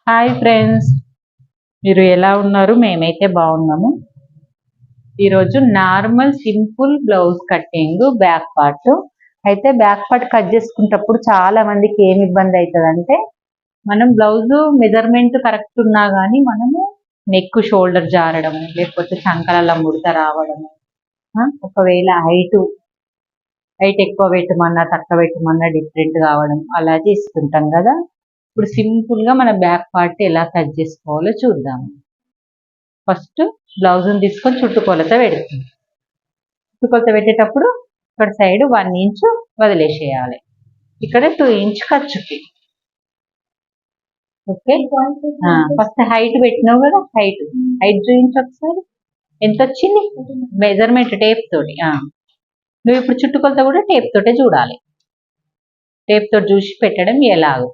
Hi friends, మీరు ఎలా ఉన్నారు? మేమైతే బాగున్నాము. ఈరోజు normal simple blouse cutting back part. అయితే బ్యాక్ పార్ట్ కట్ చేసుకునేటప్పుడు చాలా మందికి ఏమి ఇబ్బంది అవుతుంది అంటే, మనం బ్లౌజ్ మెజర్మెంట్ కరెక్ట్ ఉన్నా కానీ మనము నెక్ షోల్డర్ జారడము, లేకపోతే చంకల ముడత రావడము, ఒకవేళ హైట్ ఎక్కువ పెట్టమన్నా తక్కువ పెట్టమన్నా డిఫరెంట్ కావడం అలా చేసుకుంటాం కదా. ఇప్పుడు సింపుల్ గా మన బ్యాక్ పార్ట్ ఎలా కట్ చేసుకోవాలో చూద్దాము. ఫస్ట్ బ్లౌజ్ తీసుకొని చుట్టుకొలత పెడుతుంది. చుట్టుకొలత పెట్టేటప్పుడు ఇక్కడ సైడ్ 1 ఇంచ్ వదిలేసేయాలి. ఇక్కడ 2 ఇంచ్ ఖర్చుకి. ఓకే, ఫస్ట్ హైట్ పెట్టినావు కదా, హైట్ చూపించు ఒకసారి. ఎంత వచ్చింది మెజర్మెంట్ టేప్ తోటి. నువ్వు ఇప్పుడు చుట్టుకొలత కూడా టేప్ తోటే చూడాలి. టేప్ తోటి చూసి పెట్టడం ఎలాగో.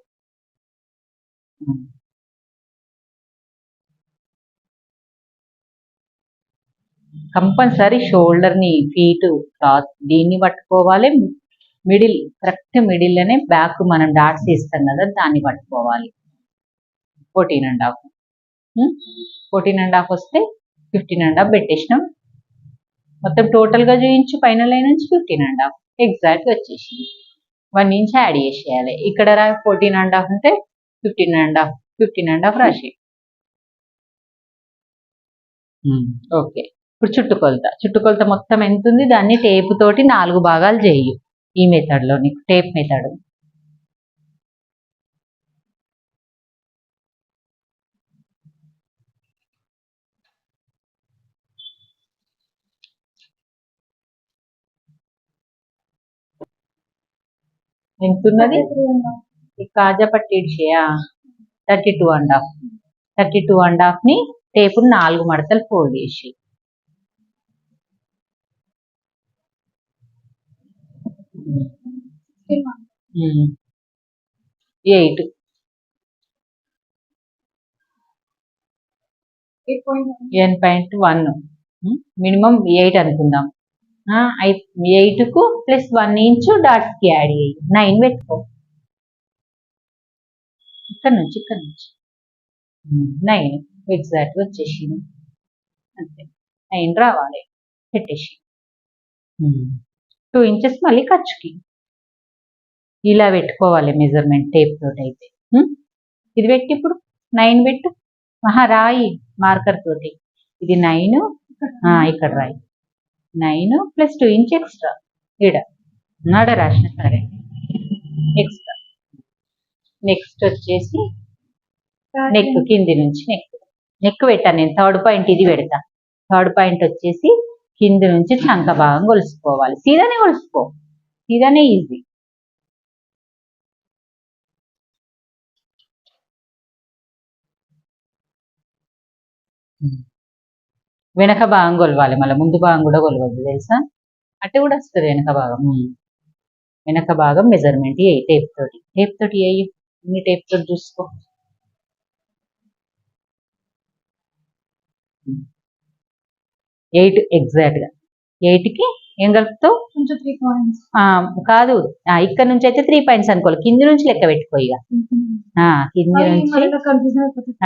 కంపల్సరీ షోల్డర్ ని, ఫీట్, క్లాత్ దీన్ని పట్టుకోవాలి. మిడిల్ కరెక్ట్ మిడిల్ లోనే బ్యాక్ మనం డాట్స్ ఇస్తాం కదా, దాన్ని పట్టుకోవాలి. 14.5 14.5 వస్తే 15.5 పెట్టేసినాం. మొత్తం టోటల్ గా చూపించు. పైన లైన్ నుంచి 15.5 ఎగ్జాక్ట్ వచ్చేసి 1 ఇంచ్ యాడ్ చేసేయాలి. ఇక్కడ 14.5 అంటే 15.5 రాసి. ఓకే, ఇప్పుడు చుట్టుకొలత మొత్తం ఎంత ఉంది దాన్ని టేప్ తోటి 4 భాగాలు చేయు. ఈ మెథడ్ లో నీకు టేప్ మెథడ్. ఎంతున్నది కాజా పట్టి 32.5 ని టేపు 4 మడతలు ఫోల్డ్ చేసి 8.1 మినిమం 8 అనుకుందాం. 8 కు ప్లస్ 1 ఇంచు డాట్స్ కి యాడ్ చేయి. 9 పెట్టుకో. ఇక్కడ నుంచి 9 ఎగ్జాక్ట్ వచ్చేసింది. అంతే, 9 రావాలి. పెట్టేసి 2 ఇంచెస్ మళ్ళీ ఖర్చుకి ఇలా పెట్టుకోవాలి మెజర్మెంట్ టేప్ తోటి. అయితే ఇది పెట్టి ఇప్పుడు 9 పెట్టు. రాయి మార్కర్ తోటి. ఇది 9, ఇక్కడ రాయి. 9 ప్లస్ 2 ఇంచ్ ఎక్స్ట్రా నాడ రాసిన సరే ఎక్స్ట్రా. నెక్స్ట్ వచ్చేసి నెక్, కింది నుంచి నెక్ పెట్టాను నేను. 3rd పాయింట్ ఇది పెడతా. 3rd పాయింట్ వచ్చేసి కింది నుంచి చంక భాగం కొలుసుకోవాలి. సీదానే కొలుసుకో, సీదానే ఈజీ. వెనక భాగం కొలవాలి, మళ్ళీ ముందు భాగం కూడా కొలవద్దు తెలుసా. అట్టే కూడా వస్తుంది వెనక భాగం. వెనక భాగం మెజర్మెంట్ టేప్ తోటి వేయి. అన్ని టేప్ తోటి చూసుకో. 8 ఎగ్జాక్ట్ గా. 8 కి ఏం కలుపుతావు? 3 పాయింట్స్ కాదు, ఇక్కడ నుంచి అయితే 3 పాయింట్స్ అనుకోవాలి. కింది నుంచి లెక్క పెట్టుకో. ఇక కింది నుంచి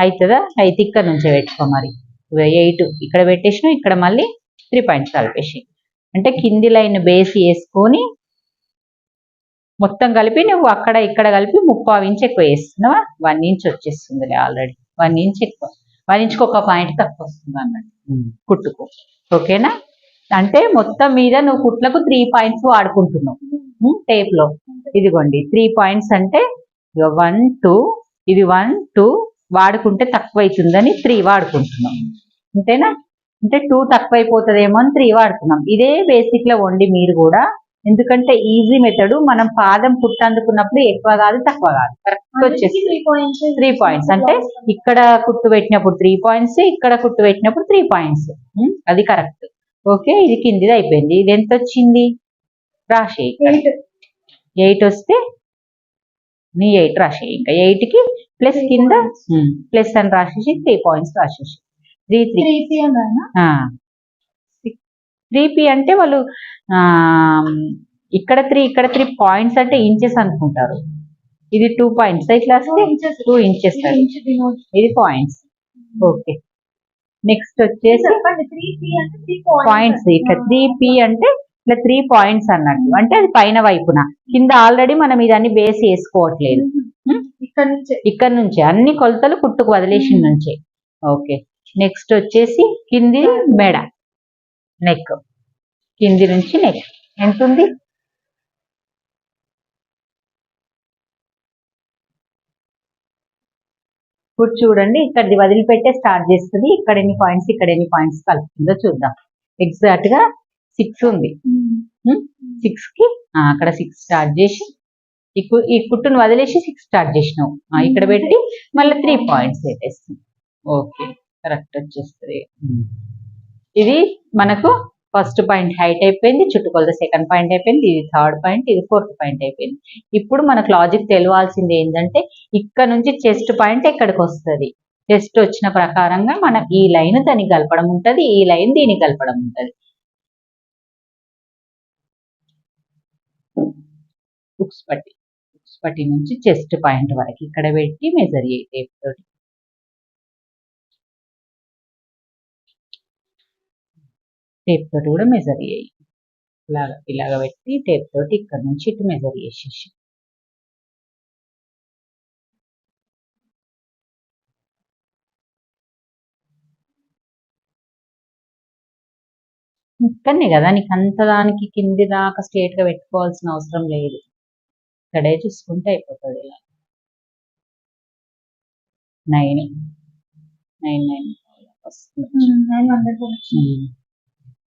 అవుతుందా? అయితే ఇక్కడ నుంచే పెట్టుకో. మరి 8 ఇక్కడ పెట్టేసిన, ఇక్కడ మళ్ళీ 3 పాయింట్స్ కలిపేసి, అంటే కింది లైన్ బేస్ వేసుకొని మొత్తం కలిపి నువ్వు అక్కడ ఇక్కడ కలిపి 3/4 ఇంచ్ ఎక్కువ వేస్తున్నావా? 1 ఇంచ్ వచ్చేస్తుందిలే ఆల్రెడీ. 1 ఇంచ్ ఎక్కువ, 1 ఇంచ్కి 1 పాయింట్ తక్కువ వస్తుంది అన్నట్టు కుట్టుకు. ఓకేనా? అంటే మొత్తం మీద నువ్వు కుట్లకు 3 పాయింట్స్ వాడుకుంటున్నావు టేప్ లో. ఇదిగోండి 3 పాయింట్స్ అంటే 1 2, ఇది 1 2 వాడుకుంటే తక్కువ అవుతుందని 3 వాడుకుంటున్నాం. అంతేనా? అంటే 2 తక్కువ అయిపోతుందేమో అని 3 వాడుతున్నాం. ఇదే బేసిక్ లో వండి మీరు కూడా, ఎందుకంటే ఈజీ మెథడ్. మనం పాదం కుట్టందుకున్నప్పుడు ఎక్కువ కాదు తక్కువ కాదు, కరెక్ట్ వచ్చేసి 3 పాయింట్స్. అంటే ఇక్కడ కుట్టు పెట్టినప్పుడు 3 పాయింట్స్, ఇక్కడ కుట్టు పెట్టినప్పుడు 3 పాయింట్స్. అది కరెక్ట్. ఓకే, ఇది కిందిది అయిపోయింది. ఇది ఎంత వచ్చింది రాసే. 8 వస్తే నీ 8 రాసే. ఇంకా 8 కి ప్లస్ కింద ప్లస్ అని రాసేసి 3 పాయింట్స్ రాసేసి 3p అంటే వాళ్ళు ఇక్కడ 3 పాయింట్స్ అంటే ఇంచెస్ అనుకుంటారు. ఇది 2 పాయింట్స్ ఇట్లా వస్తే 2 ఇంచెస్ ఇది పాయింట్స్. ఓకే, నెక్స్ట్ వచ్చేసి పాయింట్స్. ఇట్లా 3P అంటే ఇట్లా 3 పాయింట్స్ అన్నట్టు, అంటే అది పైన వైపున. కింద ఆల్రెడీ మనం ఇదన్నీ బేస్ వేసుకోవట్లేదు, ఇక్కడ నుంచి అన్ని కొలతలు కుట్టుకు వదిలేసిన నుంచే. ఓకే, నెక్స్ట్ వచ్చేసి కింది మెడ, నెక్, కింది నుంచి నెక్ ఎంత ఉంది? ఇప్పుడు చూడండి, ఇక్కడిది వదిలిపెట్టే స్టార్ట్ చేస్తుంది. ఇక్కడ ఎన్ని పాయింట్స్, ఇక్కడ ఎన్ని పాయింట్స్ కలుపుతుందో చూద్దాం. ఎగ్జాక్ట్ గా 6 ఉంది. 6 కి అక్కడ 6 స్టార్ట్ చేసి ఈ కుట్టును వదిలేసి 6 స్టార్ట్ చేసినావు, ఇక్కడ పెట్టి మళ్ళీ 3 పాయింట్స్ పెట్టేస్తుంది. ఓకే, కరెక్ట్ వచ్చేస్తుంది. ఇది మనకు ఫస్ట్ పాయింట్ హైట్ అయిపోయింది, చుట్టుకొలత సెకండ్ పాయింట్ అయిపోయింది, ఇది థర్డ్ పాయింట్, ఇది ఫోర్త్ పాయింట్ అయిపోయింది. ఇప్పుడు మనకు లాజిక్ తెలియాల్సింది ఏంటంటే ఇక్కడ నుంచి చెస్ట్ పాయింట్ ఎక్కడికి వస్తుంది. చెస్ట్ వచ్చిన ప్రకారంగా మనం ఈ లైన్ దానికి కలపడం ఉంటుంది, ఈ లైన్ దీనికి కలపడం ఉంటుంది. బుక్స్ పట్టి నుంచి చెస్ట్ పాయింట్ వరకు ఇక్కడ పెట్టి మెజర్ చేయి టేప్ తోటి. టేప్ తోటి కూడా మెజర్ చేయి. ఇలాగ పెట్టి టేప్ తోటి ఇక్కడ నుంచి ఇటు మెజర్ చేసేసి ఇక్కడనే కదా నీకు అంత దానికి కింది దాకా స్ట్రేట్ గా పెట్టుకోవాల్సిన అవసరం లేదు, ఇక్కడే చూసుకుంటే అయిపోతుంది. ఇలా 9 వస్తుంది.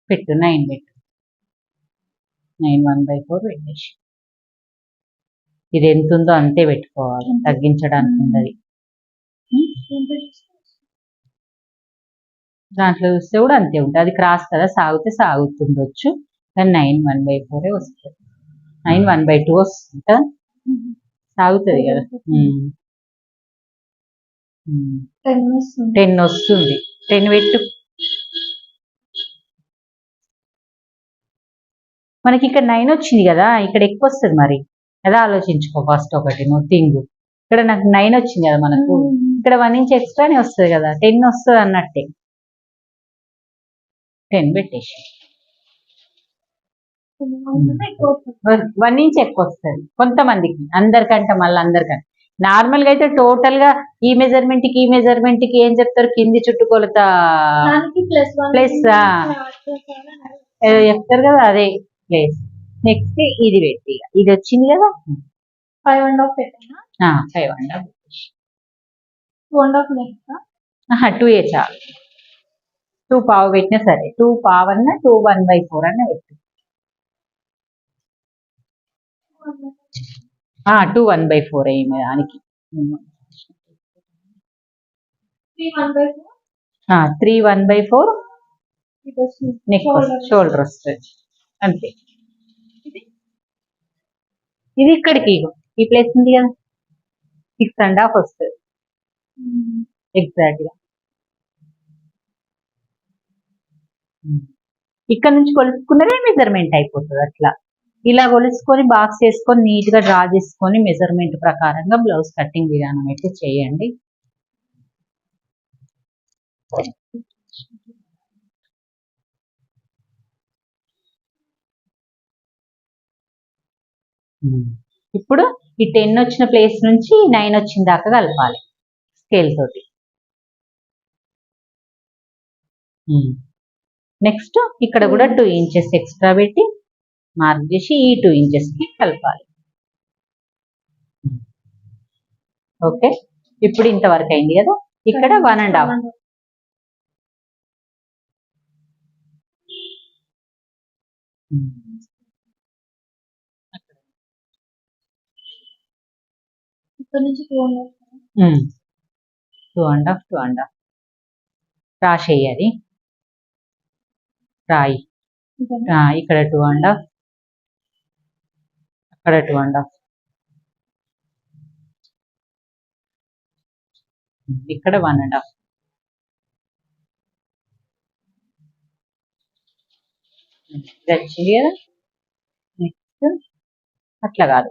పెట్టు 9 పెట్టు, 9 1/4 పెట్టేసి. ఇది ఎంత ఉందో అంతే పెట్టుకోవాలి, తగ్గించడానికి ఉండదు. దాంట్లో చూస్తే కూడా అంతే ఉంటుంది, అది క్రాస్ కదా, సాగితే సాగుతుండొచ్చు, కానీ 9 1/4 వస్తుంది. 9 1/2 వస్తుంది, సాగుతుంది కదా. 10 వస్తుంది, 10 పెట్టు. మనకి ఇక్కడ 9 వచ్చింది కదా, ఇక్కడ ఎక్కువ వస్తుంది మరి కదా, ఆలోచించుకో ఫస్ట్ ఒకటి నువ్వు థింగ్. ఇక్కడ నాకు 9 వచ్చింది కదా మనకు, ఇక్కడ 1 ఇంచ్ ఎక్స్ట్రానే వస్తుంది కదా, 10 వస్తుంది అన్నట్టే. 10 పెట్టేసి 1 ఇంచ్ ఎక్కువ వస్తుంది కొంతమందికి, అందరికంటే మళ్ళీ అందరికంటే. నార్మల్ గా అయితే టోటల్ గా ఈ మెజర్మెంట్ కి ఏం చెప్తారు, కింది చుట్టుకొలత ప్లస్ చెప్తారు కదా, అదే ప్లేస్. నెక్స్ట్ ఇది పెట్టి, ఇది వచ్చింది కదా 5.5 పెట్టినా 5.5 2.5 2 చాలు. 2 పావు పెట్టినా సరే, 2 పావు అన్న 2 1/4 అన్న పెట్టు. 2 1/4 అయ్యింది దానికి. 3 1/4 నెక్ షోల్డర్ వస్తుంది అంతే. ఇది ఇక్కడికి ఈ ప్లేస్ ఉంది కదా, 6.5 వస్తుంది ఎగ్జాక్ట్ గా. ఇక్కడ నుంచి కొలుసుకున్నదే మెజర్మెంట్ అయిపోతుంది. అట్లా ఇలా కొలుసుకొని బాక్స్ చేసుకొని నీట్ గా డ్రా చేసుకొని మెజర్మెంట్ ప్రకారంగా బ్లౌజ్ కటింగ్ విధానం అయితే చేయండి. ఇప్పుడు ఈ 10 వచ్చిన ప్లేస్ నుంచి 9 వచ్చిన దాకా కలపాలి స్కేల్ తోటి. నెక్స్ట్ ఇక్కడ కూడా 2 ఇంచెస్ ఎక్స్ట్రా పెట్టి మార్క్ చేసి ఈ 2 ఇంచెస్ కి కలపాలి. ఓకే, ఇప్పుడు ఇంతవరకు అయింది కదా, ఇక్కడ 1.5. ఇక్కడ నుంచి 2.5 రాసేయాలి. రాయి ఇక్కడ 2.5, అక్కడ 2.5, ఇక్కడ 1.5. వచ్చింది కదా. నెక్స్ట్ అట్లా కాదు,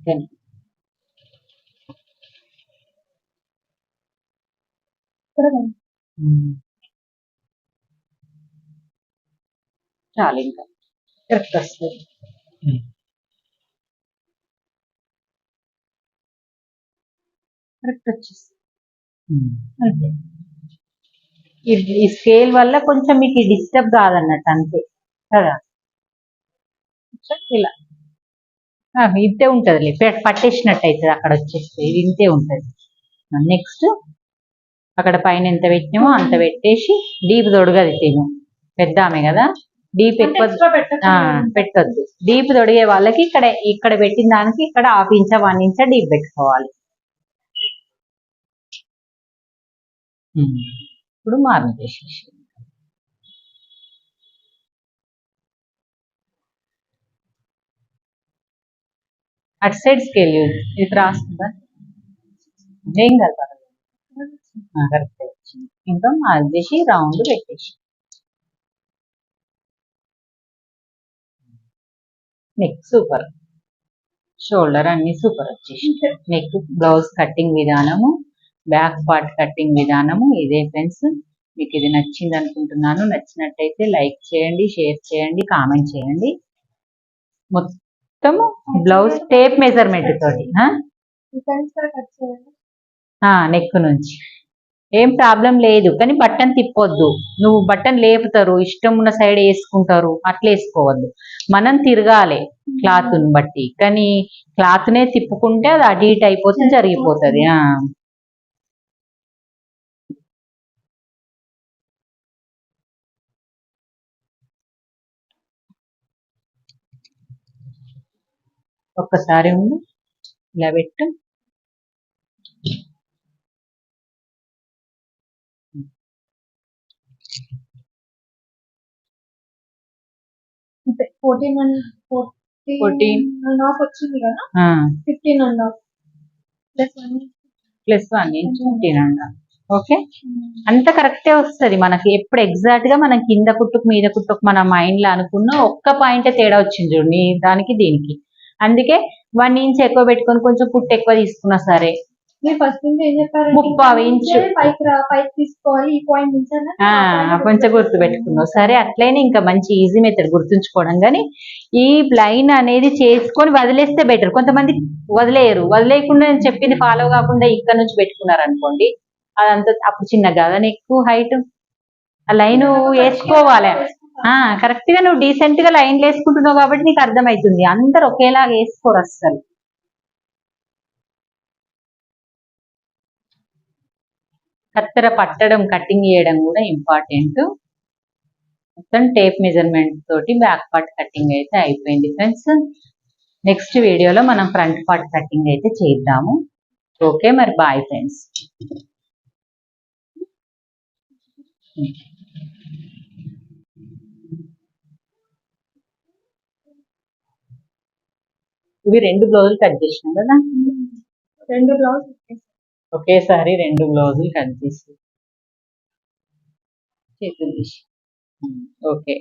కానీ ఇక్కడ ఉంది. చాలు ఇంకా కరెక్ట్ వస్తుంది. కరెక్ట్ వచ్చేస్తుంది అంతే. ఈ స్కేల్ వల్ల కొంచెం మీకు డిస్టర్బ్ కాదన్నట్టు అంతే కదా. ఇలా ఇంతే ఉంటుంది, పట్టేసినట్టు అవుతుంది. అక్కడ వచ్చేస్తే ఇది ఇంతే ఉంటుంది. నెక్స్ట్ అక్కడ పైన ఎంత పెట్టినామో అంత పెట్టేసి డీప్ తొడగది తిను, పెద్ద ఆమె కదా, డీప్ అంటే ఎక్కువ extra పెట్టచ్చు. పెట్టద్దు. డీప్ తొడిగే వాళ్ళకి ఇక్కడ ఇక్కడ పెట్టిన దానికి ఇక్కడ 1/2 ఇంచ్ 1 ఇంచ్ డీప్ పెట్టుకోవాలి. ఇప్పుడు మార్క్ చేసేసి అటు సైడ్ స్కేల్ యూజ్ ఇది క్రాస్ ఉందా, ఏం కదా కరెక్ట్ వచ్చింది. ఇంకా మార్క్ చేసి రౌండ్ పెట్టేసి నెక్ సూపర్, షోల్డర్ అన్ని సూపర్ వచ్చేసి. నెక్ బ్లౌజ్ కటింగ్ విధానము, బ్యాక్ పార్ట్ కటింగ్ విధానము ఇదే ఫ్రెండ్స్. మీకు ఇది నచ్చింది అనుకుంటున్నాను. నచ్చినట్టయితే లైక్ చేయండి, షేర్ చేయండి, కామెంట్ చేయండి. మొత్తము బ్లౌజ్ టేప్ మెజర్మెంట్ తోటి డిజైన్స్ కూడా కట్ చేయాలి. నెక్ నుంచి ఏం ప్రాబ్లం లేదు, కానీ బటన్ తిప్పొద్దు. నువ్వు బటన్ లేపుతారు, ఇష్టం ఉన్న సైడ్ వేసుకుంటారు, అట్లా వేసుకోవద్దు. మనం తిరగాలి క్లాత్ని బట్టి, కానీ క్లాత్నే తిప్పుకుంటే అది అటు ఇటు అయిపోతే జరిగిపోతుంది. ఒక్కసారి ఉండు, ఇలా పెట్టు. అంతే 14.5 వచ్చింది కదా, 15.5 +1 ఇంచ్ 15.5. ఓకే, అంత కరెక్టే వస్తుంది మనకి. ఎప్పుడు ఎగ్జాక్ట్ గా మనం కింద కుట్టుకు మీద కుట్టుకు మన మైండ్ లో అనుకున్న ఒక్క పాయింట్ తేడా వచ్చింది చూడు నీ దానికి దీనికి. అందుకే 1 ఇంచ్ ఎక్కువ పెట్టుకొని కొంచెం కుట్టు ఎక్కువ తీసుకున్నా సరే. మీరు ఫస్ట్ నుంచి ఏం చెప్పారు, 3/4 ఇంచు పైకి తీసుకోవాలి, ఈ పాయింట్ నుంచి కొంచెం గుర్తు పెట్టుకున్నావు సరే. అట్లయినా ఇంకా మంచి ఈజీ మెథడ్ గుర్తుంచుకోవడం. కానీ ఈ లైన్ అనేది చేసుకొని వదిలేస్తే బెటర్. కొంతమంది వదిలేయరు, వదిలేయకుండా నేను చెప్పింది ఫాలో కాకుండా ఇక్కడ నుంచి పెట్టుకున్నారు అనుకోండి, అదంతా అప్పుడు చిన్న కదా ఎక్కువ హైట్. ఆ లైన్ వేసుకోవాలి కరెక్ట్ గా. నువ్వు డీసెంట్ గా లైన్లు వేసుకుంటున్నావు కాబట్టి నీకు అర్థమవుతుంది. అందరు ఒకేలాగా వేసుకోరు అస్సలు. కత్తెర పట్టడం, కటింగ్ చేయడం కూడా ఇంపార్టెంట్. మొత్తం టేప్ మెజర్మెంట్ తోటి బ్యాక్ పార్ట్ కటింగ్ అయితే అయిపోయింది ఫ్రెండ్స్. నెక్స్ట్ వీడియోలో మనం ఫ్రంట్ పార్ట్ కటింగ్ అయితే చేద్దాము. ఓకే మరి, బాయ్ ఫ్రెండ్స్. ఇవి 2 బ్లౌజులు కట్ చేసినాం కదా, 2 బ్లౌజ్ ఒకేసారి 2 బ్లౌజులు కట్ చేసి చేతులు తీసి ఓకే.